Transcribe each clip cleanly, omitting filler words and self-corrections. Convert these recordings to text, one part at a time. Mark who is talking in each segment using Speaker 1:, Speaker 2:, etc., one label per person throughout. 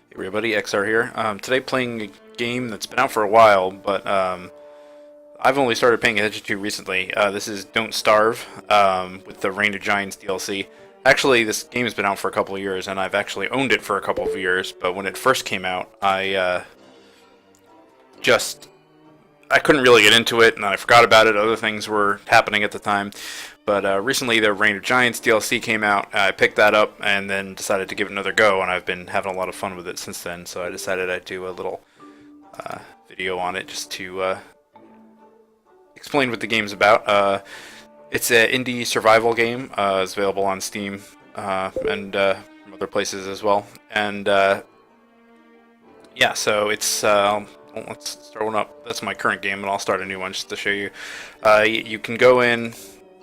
Speaker 1: Hey everybody, XR here. Today playing a game that's been out for a while, but I've only started paying attention to recently. This is Don't Starve with the Reign of Giants DLC. Actually, this game has been out for a couple of years, and I've actually owned it for a couple of years. But when it first came out, just I couldn't really get into it, and I forgot about it. Other things were happening at the time. But recently, the Reign of Giants DLC came out. I picked that up and then decided to give it another go, and I've been having a lot of fun with it since then. So I decided I'd do a little video on it just to explain what the game's about. It's an indie survival game. It's available on Steam and from other places as well. And yeah, so it's let's start one up. That's my current game, and I'll start a new one just to show you. You can go in,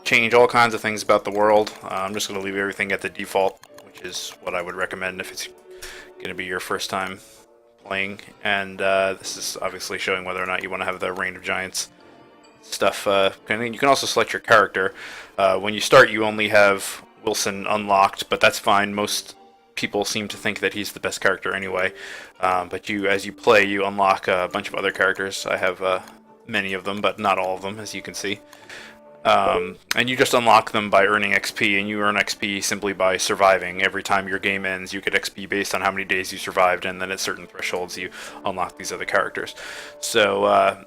Speaker 1: change all kinds of things about the world. I'm just going to leave everything at the default, which is what I would recommend if it's going to be your first time playing. And this is obviously showing whether or not you want to have the Reign of Giants stuff. And you can also select your character. When you start, you only have Wilson unlocked, but that's fine. Most people seem to think that he's the best character anyway. But as you play, you unlock a bunch of other characters. I have many of them, but not all of them, as you can see. And you just unlock them by earning XP, and you earn XP simply by surviving. Every time your game ends, you get XP based on how many days you survived, and then at certain thresholds, you unlock these other characters. So,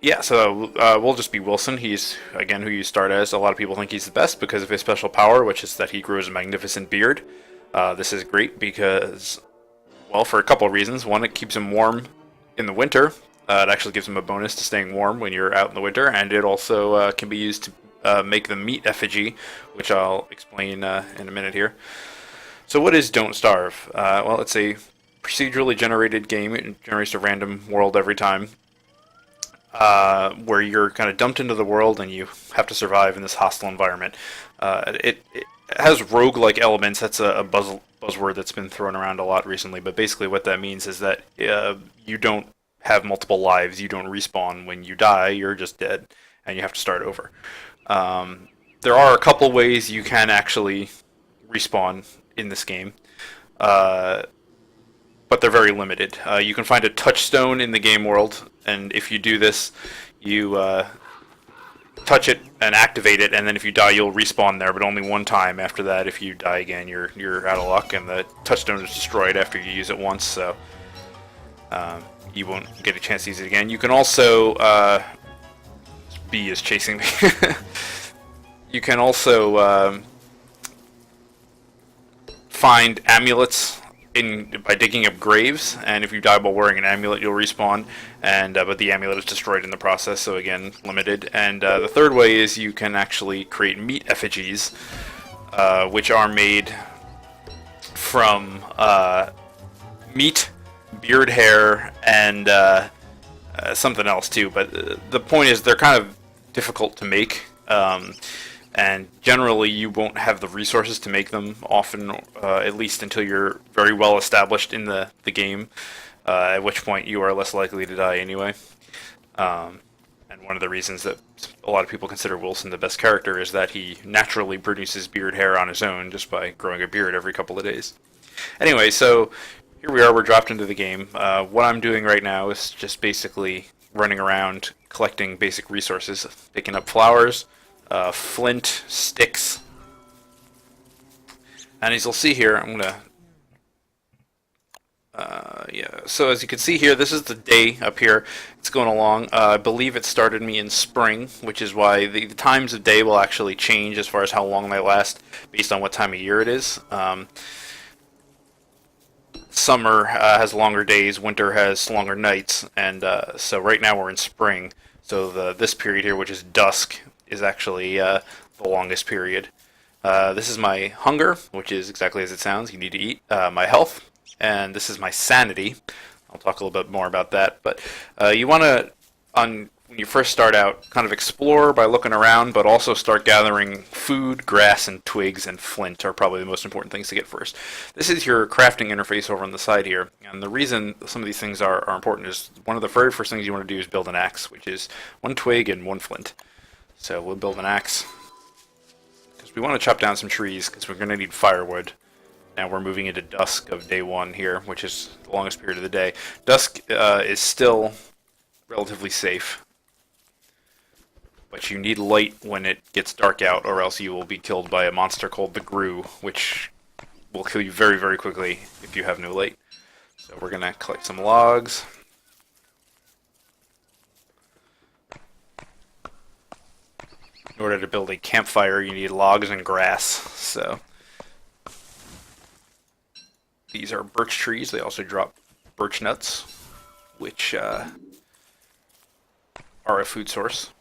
Speaker 1: yeah, so we'll just be Wilson. He's, again, who you start as. A lot of people think he's the best because of his special power, which is that he grows a magnificent beard. This is great because, well, for a couple of reasons. One, it keeps him warm in the winter. It actually gives him a bonus to staying warm when you're out in the winter, and it also can be used to make the meat effigy, which I'll explain in a minute here. So what is Don't Starve? Well, it's a procedurally generated game. It generates a random world every time, where you're kind of dumped into the world and you have to survive in this hostile environment. It has roguelike elements. That's a buzzword that's been thrown around a lot recently, but basically what that means is that you don't have multiple lives. You don't respawn when you die. You're just dead, and you have to start over. There are a couple ways you can actually respawn in this game, but they're very limited. You can find a touchstone in the game world, and if you do this, you touch it and activate it, and then if you die, you'll respawn there, but only one time. After that, if you die again, you're out of luck, and the touchstone is destroyed after you use it once. So you won't get a chance to use it again. You can also B is chasing me. You can also find amulets by digging up graves, and if you die while wearing an amulet, you'll respawn. And but the amulet is destroyed in the process, so again, limited. And the third way is you can actually create meat effigies, which are made from meat, beard hair, and something else too. But the point is, they're kind of difficult to make, and generally you won't have the resources to make them often, at least until you're very well established in the game, at which point you are less likely to die anyway. And one of the reasons that a lot of people consider Wilson the best character is that he naturally produces beard hair on his own just by growing a beard every couple of days. Anyway, so here we are, we're dropped into the game. What I'm doing right now is just basically running around collecting basic resources, picking up flowers, flint, sticks. And as you'll see here, I'm going to... yeah, so as you can see here, this is the day up here. It's going along. I believe it started me in spring, which is why the times of day will actually change as far as how long they last based on what time of year it is. Summer has longer days, winter has longer nights, and so right now we're in spring. So this period here, which is dusk, is actually the longest period. This is my hunger, which is exactly as it sounds. You need to eat. My health, and this is my sanity. I'll talk a little bit more about that. But you want to, when you first start out, kind of explore by looking around, but also start gathering food, grass, and twigs, and flint are probably the most important things to get first. This is your crafting interface over on the side here, and the reason some of these things are important is one of the very first things you want to do is build an axe, which is one twig and one flint. So we'll build an axe, because we want to chop down some trees, because we're going to need firewood. and we're moving into dusk of day 1 here, which is the longest period of the day. Dusk is still relatively safe, but you need light when it gets dark out, or else you will be killed by a monster called the Grue, which will kill you very, very quickly if you have no light. So we're going to collect some logs. In order to build a campfire, you need logs and grass. So these are birch trees. They also drop birch nuts, which are a food source.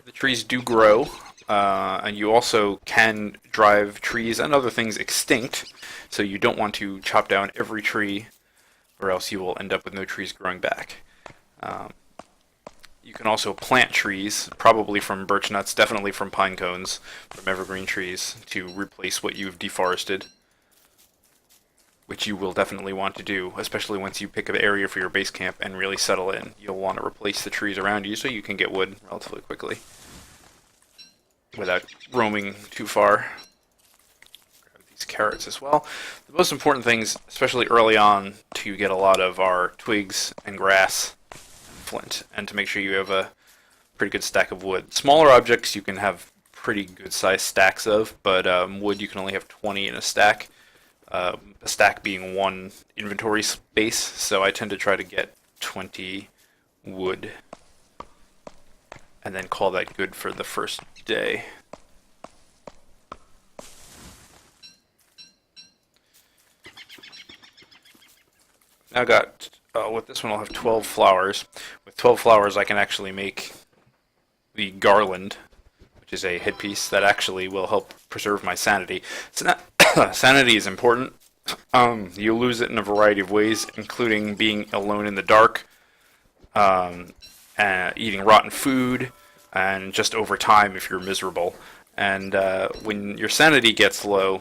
Speaker 1: The trees do grow, and you also can drive trees and other things extinct, so you don't want to chop down every tree, or else you will end up with no trees growing back. You can also plant trees, probably from birch nuts, definitely from pine cones, from evergreen trees, to replace what you've deforested, which you will definitely want to do, especially once you pick an area for your base camp and really settle in. You'll want to replace the trees around you so you can get wood relatively quickly without roaming too far. Grab these carrots as well. The most important things, especially early on, to get a lot of are twigs and grass, flint, and to make sure you have a pretty good stack of wood. Smaller objects you can have pretty good sized stacks of, but wood you can only have 20 in a stack. A stack being 1 inventory space, so I tend to try to get 20 wood and then call that good for the first day. Now got with this one I'll have 12 flowers. With 12 flowers I can actually make the garland, which is a headpiece that actually will help preserve my sanity. Sanity is important. You lose it in a variety of ways, including being alone in the dark, eating rotten food, and just over time if you're miserable. And when your sanity gets low,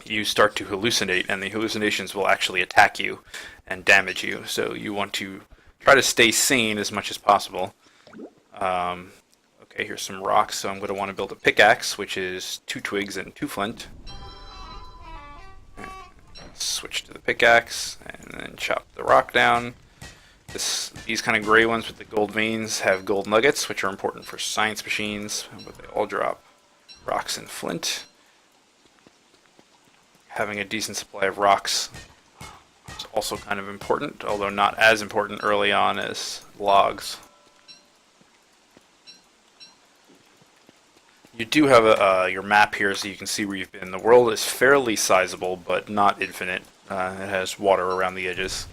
Speaker 1: you start to hallucinate, and the hallucinations will actually attack you and damage you. So you want to try to stay sane as much as possible. Okay, here's some rocks, so I'm going to want to build a pickaxe, which is 2 twigs and 2 flint. Switch to the pickaxe, and then chop the rock down. These kind of gray ones with the gold veins have gold nuggets, which are important for science machines, but they all drop rocks and flint. Having a decent supply of rocks is also kind of important, although not as important early on as logs. You do have your map here so you can see where you've been. The world is fairly sizable, but not infinite. It has water around the edges.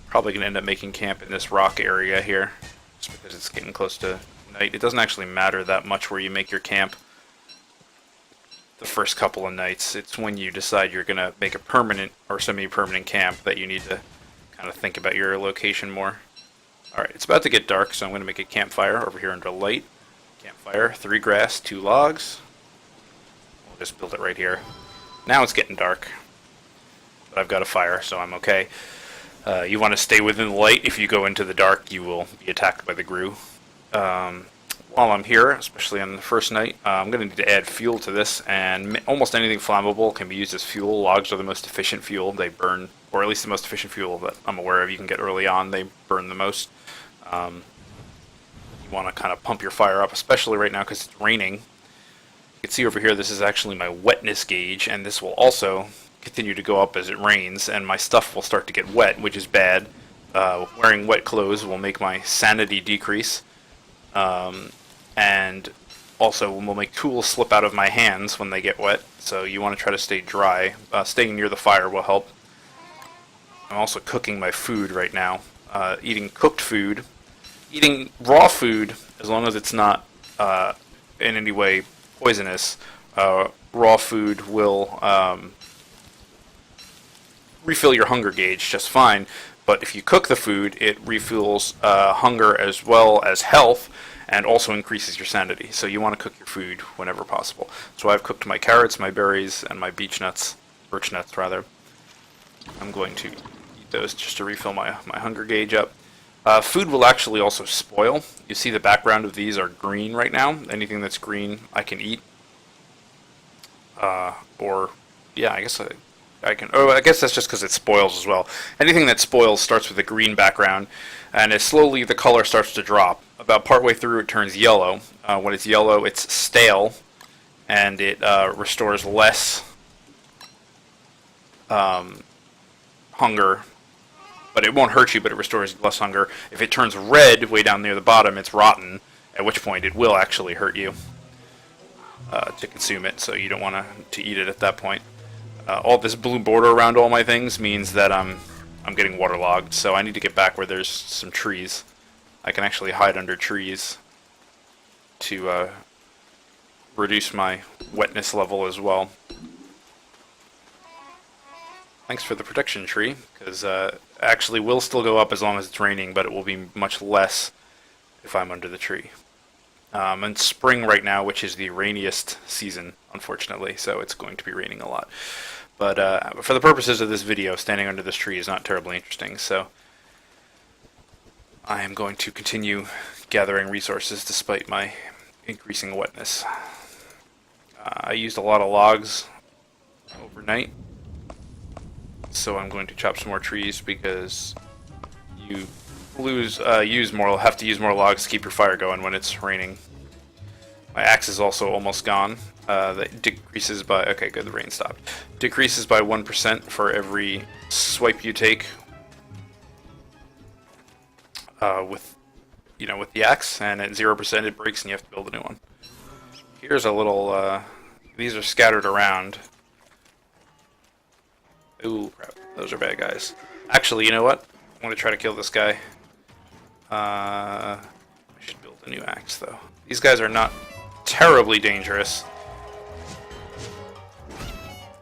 Speaker 1: Probably going to end up making camp in this rock area here, just because it's getting close to night. It doesn't actually matter that much where you make your camp the first couple of nights. It's when you decide you're going to make a permanent or semi-permanent camp that you need to kind of think about your location more. Alright, it's about to get dark, so I'm going to make a campfire over here under light. Campfire, 3 grass, 2 logs. We'll just build it right here. Now it's getting dark, but I've got a fire, so I'm okay. You want to stay within the light. If you go into the dark, you will be attacked by the Grue. While I'm here, especially on the first night, I'm going to need to add fuel to this, and almost anything flammable can be used as fuel. Logs are the most efficient fuel. They burn, or at least the most efficient fuel that I'm aware of you can get early on. They burn the most. You want to kind of pump your fire up, especially right now because it's raining. You can see over here this is actually my wetness gauge, and this will also continue to go up as it rains, and my stuff will start to get wet, which is bad. Wearing wet clothes will make my sanity decrease, and also will make tools slip out of my hands when they get wet, so you want to try to stay dry. Staying near the fire will help. I'm also cooking my food right now. Eating cooked food. Eating raw food, as long as it's not in any way poisonous, raw food will refill your hunger gauge just fine. But if you cook the food, it refuels hunger as well as health, and also increases your sanity. So you want to cook your food whenever possible. So I've cooked my carrots, my berries, and my birch nuts rather. I'm going to eat those just to refill my hunger gauge up. Food will actually also spoil. You see the background of these are green right now. Anything that's green I can eat. Or, yeah, I can. Oh, I guess that's just because it spoils as well. Anything that spoils starts with a green background, and as slowly the color starts to drop. About partway through, it turns yellow. When it's yellow, it's stale, and it restores less hunger. But it won't hurt you, but it restores less hunger. If it turns red way down near the bottom, it's rotten, at which point it will actually hurt you to consume it, so you don't want to eat it at that point. All this blue border around all my things means that I'm getting waterlogged, so I need to get back where there's some trees. I can actually hide under trees to reduce my wetness level as well. Thanks for the protection tree, because actually will still go up as long as it's raining, but it will be much less if I'm under the tree. And spring right now, which is the rainiest season, unfortunately, so it's going to be raining a lot. But for the purposes of this video, standing under this tree is not terribly interesting, so I am going to continue gathering resources despite my increasing wetness. I used a lot of logs overnight, so I'm going to chop some more trees because you have to use more logs to keep your fire going when it's raining. My axe is also almost gone. That decreases by, okay, good, the rain stopped. Decreases by 1% for every swipe you take with the axe, and at 0% it breaks and you have to build a new one. Here's a little, these are scattered around. Ooh, crap, those are bad guys. Actually, you know what? I'm going to try to kill this guy. I should build a new axe, though. These guys are not terribly dangerous.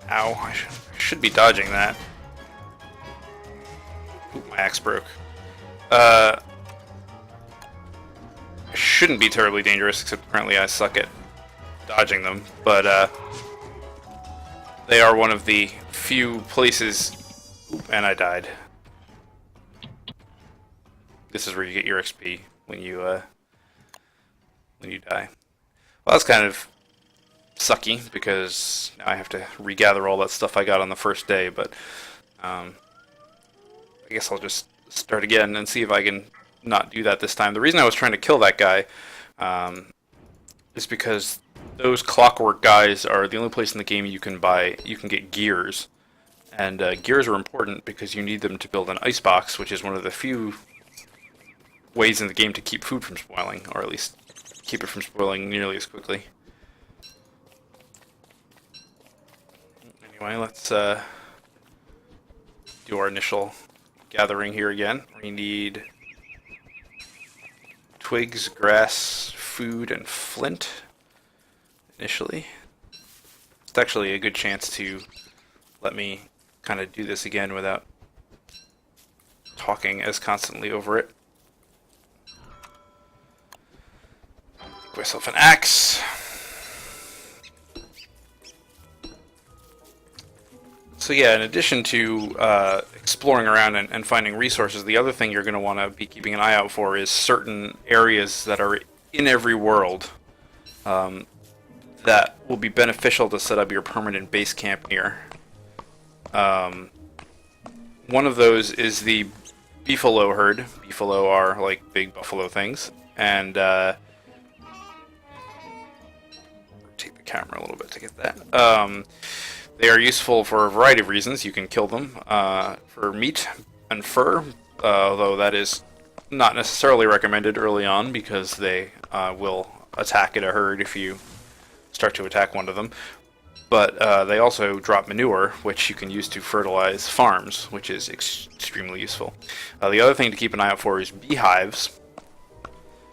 Speaker 1: Ow, I should be dodging that. Ooh, my axe broke. Shouldn't be terribly dangerous, except apparently I suck at dodging them. But they are one of the few places... Oop, and I died. This is where you get your XP when you die. Well, that's kind of sucky because now I have to regather all that stuff I got on the first day. But I guess I'll just start again and see if I can not do that this time. The reason I was trying to kill that guy is because those clockwork guys are the only place in the game you can get gears. And gears are important because you need them to build an icebox, which is one of the few ways in the game to keep food from spoiling, or at least keep it from spoiling nearly as quickly. Anyway, let's do our initial gathering here again. We need twigs, grass, food, and flint initially. It's actually a good chance to let me kind of do this again without talking as constantly over it. Make myself an axe. So yeah, in addition to exploring around and finding resources, the other thing you're going to want to be keeping an eye out for is certain areas that are in every world that will be beneficial to set up your permanent base camp near. One of those is the beefalo herd. Beefalo are like big buffalo things, and take the camera a little bit to get that. They are useful for a variety of reasons. You can kill them for meat and fur, although that is not necessarily recommended early on because they will attack at a herd if you start to attack one of them. But they also drop manure, which you can use to fertilize farms, which is extremely useful. The other thing to keep an eye out for is beehives,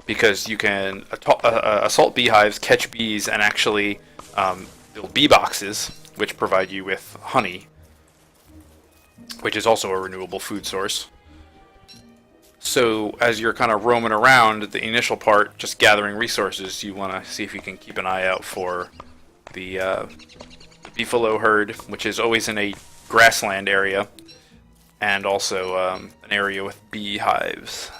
Speaker 1: because you can assault beehives, catch bees, and actually build bee boxes, which provide you with honey, which is also a renewable food source. So as you're kind of roaming around, the initial part, just gathering resources, you want to see if you can keep an eye out for the beefalo herd, which is always in a grassland area, and also an area with beehives.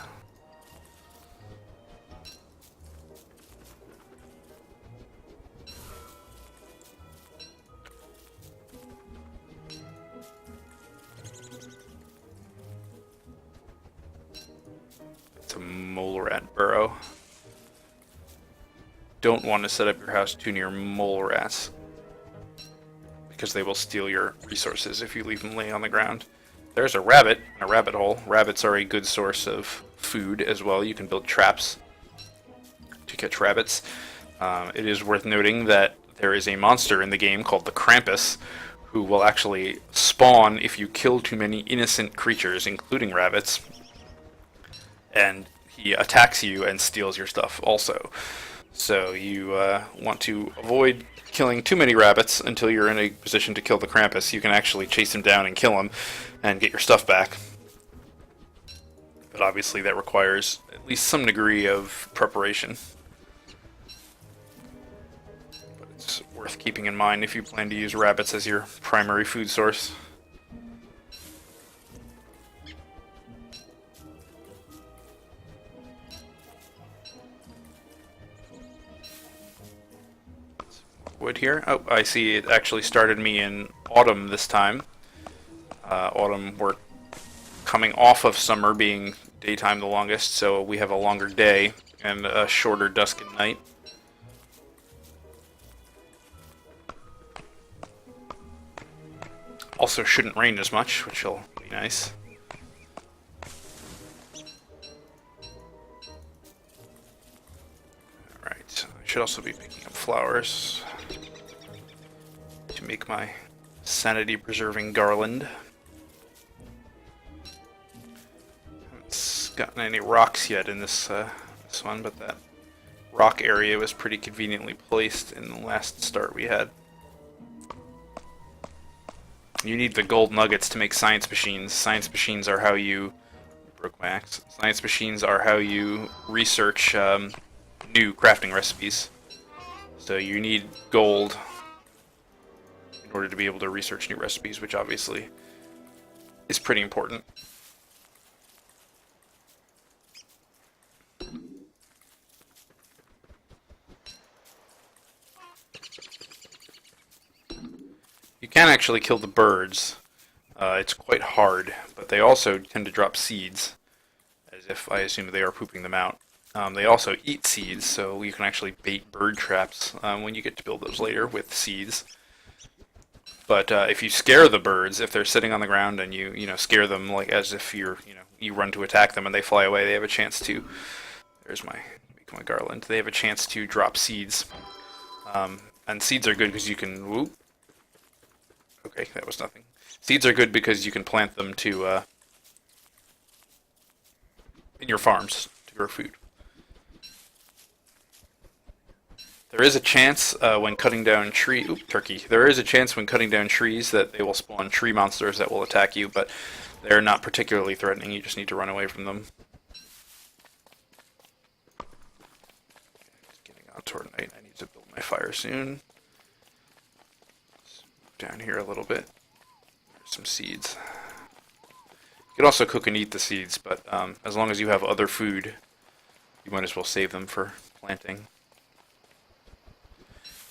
Speaker 1: don't want to set up your house too near mole rats, because they will steal your resources if you leave them laying on the ground. There's a rabbit in a rabbit hole. Rabbits are a good source of food as well. You can build traps to catch rabbits. It is worth noting that there is a monster in the game called the Krampus, who will actually spawn if you kill too many innocent creatures, including rabbits. And he attacks you and steals your stuff also. So you want to avoid killing too many rabbits until you're in a position to kill the Krampus. You can actually chase him down and kill him and get your stuff back. But obviously that requires at least some degree of preparation. But it's worth keeping in mind if you plan to use rabbits as your primary food source. Wood here. Oh, I see it actually started me in autumn this time. Autumn, we're coming off of summer being daytime the longest, so we have a longer day and a shorter dusk and night. Also shouldn't rain as much, which will be nice. Alright, I should also be picking up flowers to make my sanity-preserving garland. Haven't gotten any rocks yet in this one, but that rock area was pretty conveniently placed in the last start we had. You need the gold nuggets to make science machines. Science machines are how you... broke my axe. Science machines are how you research new crafting recipes. So you need gold in order to be able to research new recipes, which obviously is pretty important. You can actually kill the birds. It's quite hard, but they also tend to drop seeds, as if I assume they are pooping them out. They also eat seeds, so you can actually bait bird traps when you get to build those later with seeds. But if you scare the birds, if they're sitting on the ground and you scare them like as if you run to attack them and they fly away, they have a chance to. There's my garland. They have a chance to drop seeds, and seeds are good because you can. Whoop. Okay, that was nothing. Seeds are good because you can plant them to in your farms to grow food. There is a chance when cutting down turkey. There is a chance when cutting down trees that they will spawn tree monsters that will attack you, but they're not particularly threatening. You just need to run away from them. It's getting on toward night. I need to build my fire soon. Let's move down here a little bit. There's some seeds. You can also cook and eat the seeds, but as long as you have other food, you might as well save them for planting.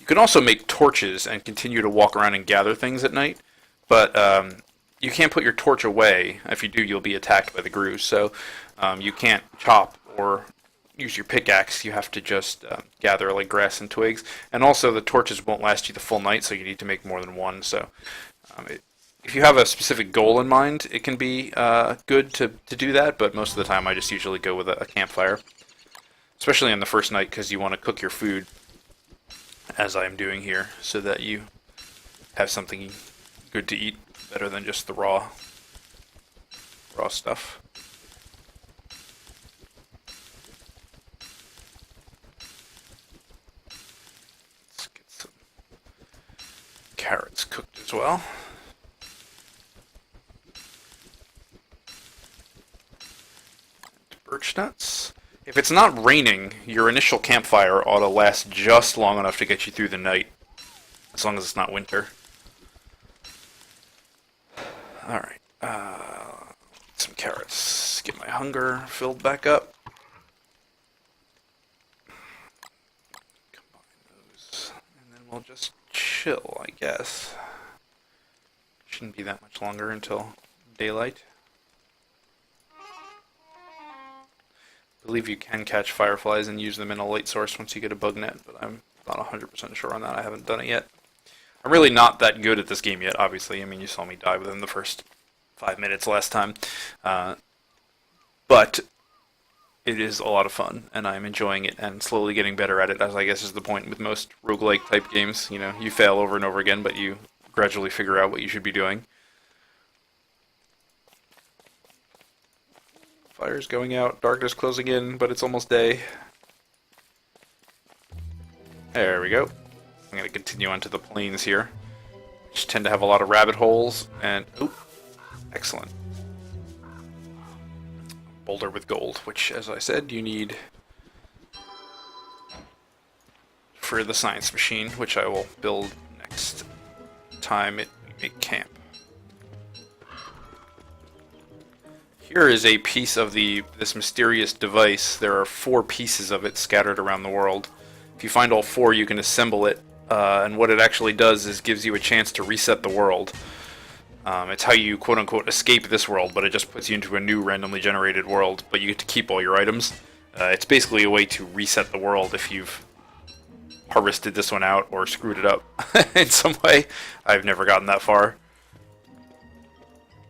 Speaker 1: You can also make torches and continue to walk around and gather things at night, but you can't put your torch away. If you do, you'll be attacked by the grue, so you can't chop or use your pickaxe. You have to just gather like grass and twigs, and also the torches won't last you the full night, so you need to make more than one. So if you have a specific goal in mind, it can be good to do that, but most of the time I just usually go with a campfire, especially on the first night because you want to cook your food as I am doing here, so that you have something good to eat, better than just the raw stuff. Let's get some carrots cooked as well. And birch nuts. If it's not raining, your initial campfire ought to last just long enough to get you through the night, as long as it's not winter. Alright, some carrots. Get my hunger filled back up. Combine those, and then we'll just chill, I guess. Shouldn't be that much longer until daylight. believe you can catch fireflies and use them in a light source once you get a bug net, but I'm not 100% sure on that. I haven't done it yet. I'm really not that good at this game yet, obviously. I mean, you saw me die within the first 5 minutes last time. But it is a lot of fun, and I'm enjoying it and slowly getting better at it, as I guess is the point with most roguelike type games. You know, you fail over and over again, but you gradually figure out what you should be doing. Fire's going out, darkness closing in, but it's almost day. There we go. I'm going to continue onto the plains here, which tend to have a lot of rabbit holes, and oop, excellent. Boulder with gold, which, as I said, you need for the science machine, which I will build next time we make camp. Here is a piece of this mysterious device. There are 4 pieces of it scattered around the world. If you find all 4, you can assemble it, and what it actually does is gives you a chance to reset the world. It's how you quote-unquote escape this world, but it just puts you into a new randomly generated world, but you get to keep all your items. It's basically a way to reset the world if you've harvested this one out or screwed it up in some way. I've never gotten that far,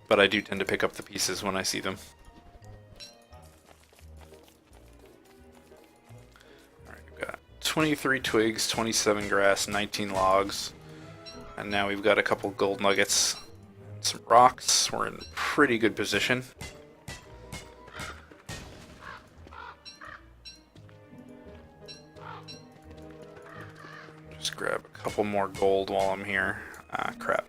Speaker 1: but I do tend to pick up the pieces when I see them. Alright, we've got 23 twigs, 27 grass, 19 logs, and now we've got a couple gold nuggets, some rocks. We're in pretty good position. Just grab a couple more gold while I'm here. Ah, crap.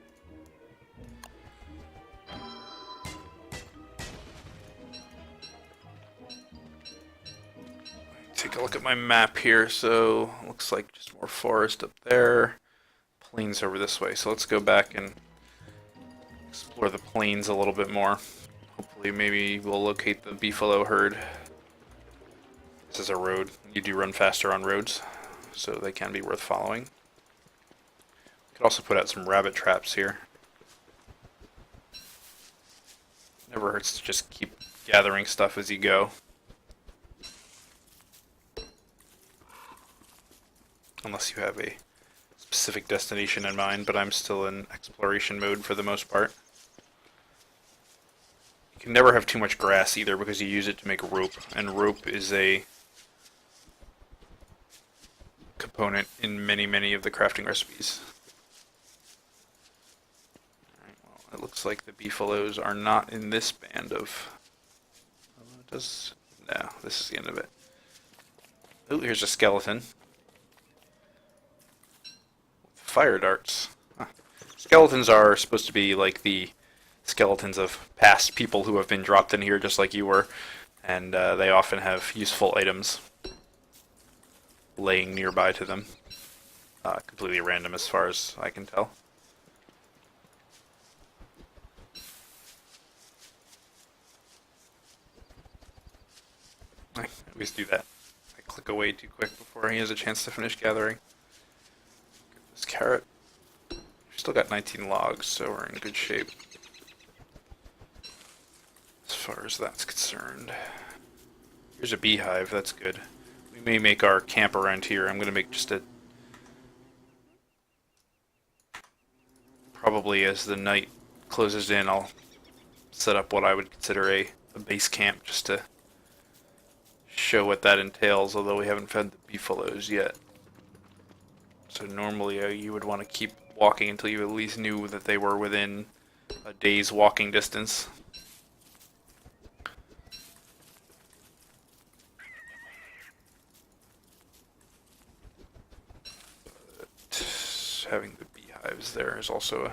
Speaker 1: Take a look at my map here. So looks like just more forest up there, plains over this way. So let's go back and explore the plains a little bit more. Hopefully maybe we'll locate the beefalo herd. This is a road. You do run faster on roads, so they can be worth following. Could also put out some rabbit traps here. Never hurts to just keep gathering stuff as you go. Unless you have a specific destination in mind, but I'm still in exploration mode for the most part. You can never have too much grass either because you use it to make rope, and rope is a component in many of the crafting recipes. Alright, well, it looks like the beefalos are not in this band of... No, this is the end of it. Oh, here's a skeleton. Fire darts. Huh. Skeletons are supposed to be like the skeletons of past people who have been dropped in here just like you were, and they often have useful items laying nearby to them. Completely random as far as I can tell. I always do that. I click away too quick before he has a chance to finish gathering. This carrot. We've still got 19 logs, so we're in good shape as far as that's concerned. Here's a beehive, that's good. We may make our camp around here. I'm going to make just a... Probably as the night closes in, I'll set up what I would consider a base camp just to show what that entails, although we haven't fed the beefalos yet. So normally you would want to keep walking until you at least knew that they were within a day's walking distance. But having the beehives there is also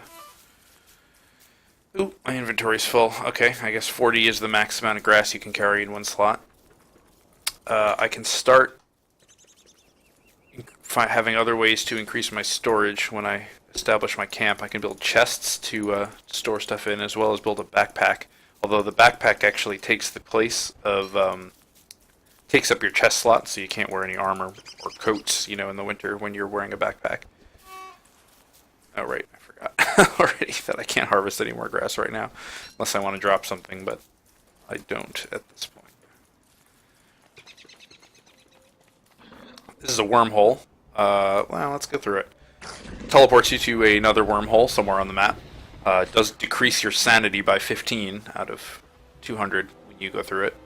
Speaker 1: a... Ooh, my inventory's full. Okay, I guess 40 is the max amount of grass you can carry in one slot. I can start having other ways to increase my storage. When I establish my camp, I can build chests to store stuff in, as well as build a backpack. Although the backpack actually takes the place of takes up your chest slot, so you can't wear any armor or coats, you know, in the winter when you're wearing a backpack. Oh right, I forgot already that I can't harvest any more grass right now, unless I want to drop something, but I don't at this point. This is a wormhole. Well, let's go through it. Teleports you to another wormhole somewhere on the map. It does decrease your sanity by 15 out of 200 when you go through it.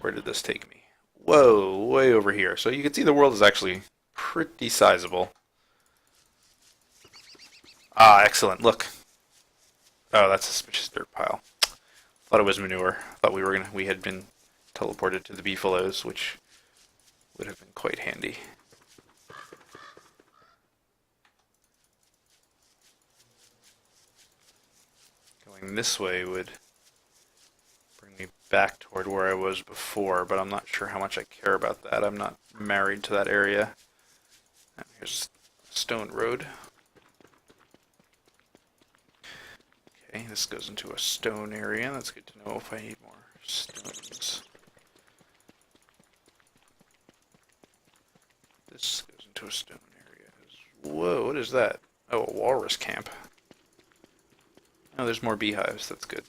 Speaker 1: Where did this take me? Whoa, way over here. So you can see the world is actually pretty sizable. Ah, excellent. Look. Oh, that's a suspicious dirt pile. Thought it was manure. Thought we had been teleported to the beefaloes, which would have been quite handy. Going this way would bring me back toward where I was before, but I'm not sure how much I care about that. I'm not married to that area. And here's a stone road. Okay, this goes into a stone area. That's good to know if I need more stones. This goes into a stone area. Whoa, what is that? Oh, a walrus camp. Oh, there's more beehives. That's good.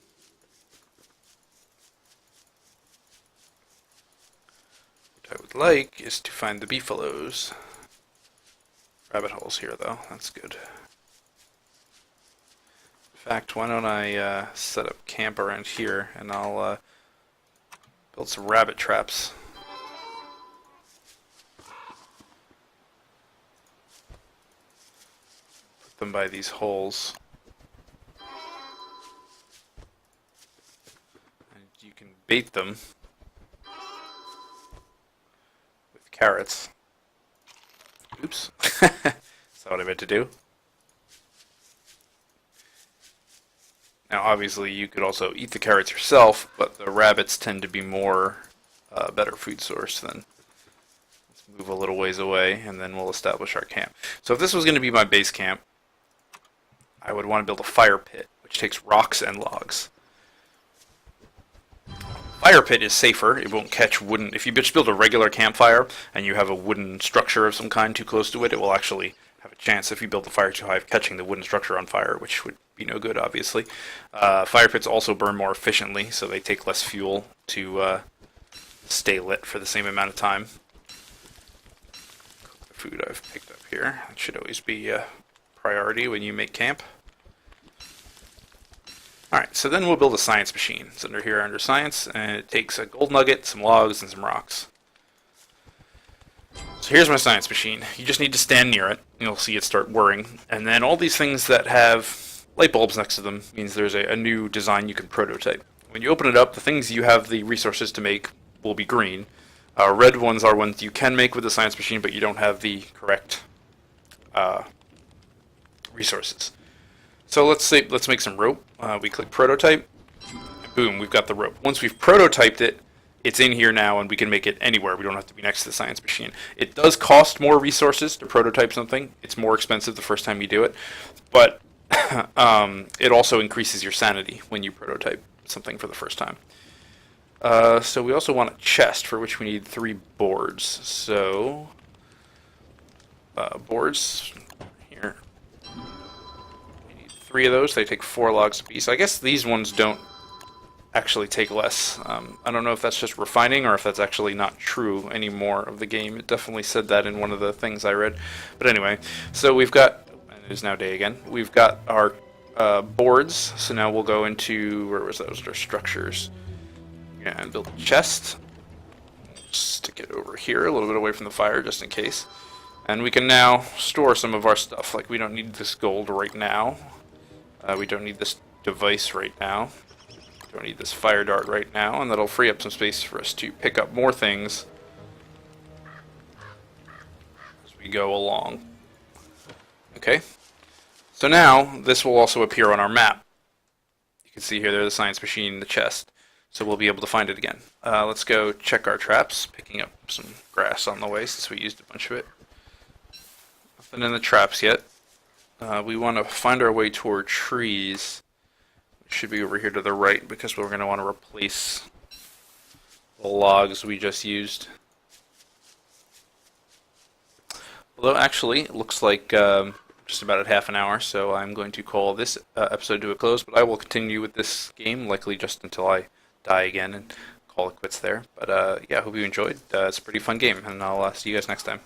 Speaker 1: What I would like is to find the beefaloes. Rabbit holes here, though. That's good. In fact, why don't I set up camp around here, and I'll build some rabbit traps. Put them by these holes. And you can bait them with carrots. Oops. That's not what I meant to do. Now, obviously, you could also eat the carrots yourself, but the rabbits tend to be more better food source than. Let's move a little ways away, and then we'll establish our camp. So if this was going to be my base camp, I would want to build a fire pit, which takes rocks and logs. Fire pit is safer. It won't catch wooden. If you just build a regular campfire and you have a wooden structure of some kind too close to it, it will actually have a chance, if you build the fire too high, of catching the wooden structure on fire, which would be no good, obviously. Fire pits also burn more efficiently, so they take less fuel to stay lit for the same amount of time. Cook the food I've picked up here. That should always be a priority when you make camp. Alright, so then we'll build a science machine. It's under here, under science, and it takes a gold nugget, some logs, and some rocks. So here's my science machine. You just need to stand near it. You'll see it start whirring. And then all these things that have light bulbs next to them means there's a new design you can prototype. When you open it up, the things you have the resources to make will be green. Red ones are ones you can make with the science machine, but you don't have the correct resources. So let's make some rope. We click prototype. And boom, we've got the rope. Once we've prototyped it, it's in here now, and we can make it anywhere. We don't have to be next to the science machine. It does cost more resources to prototype something. It's more expensive the first time you do it, but it also increases your sanity when you prototype something for the first time. So we also want a chest, for which we need 3 boards. So boards here. We need 3 of those. They take 4 logs apiece. I guess these ones don't actually take less. I don't know if that's just refining or if that's actually not true anymore of the game. It definitely said that in one of the things I read. But anyway, so we've got, and it is now day again, we've got our boards. So now we'll go into, where was those, our structures. Yeah, and build a chest. Stick it over here, a little bit away from the fire just in case. And we can now store some of our stuff. Like, we don't need this gold right now. We don't need this device right now. Don't need this fire dart right now, and that'll free up some space for us to pick up more things as we go along. Okay, so now this will also appear on our map. You can see here there's the science machine, the chest, so we'll be able to find it again. Let's go check our traps, picking up some grass on the way since we used a bunch of it. Nothing in the traps yet. We want to find our way toward trees. Should be over here to the right because we're going to want to replace the logs we just used. Although actually, it looks like just about at half an hour, so I'm going to call this episode to a close, but I will continue with this game, likely just until I die again, and call call it quits there. But yeah, I hope you enjoyed. It's a pretty fun game, and I'll see you guys next time.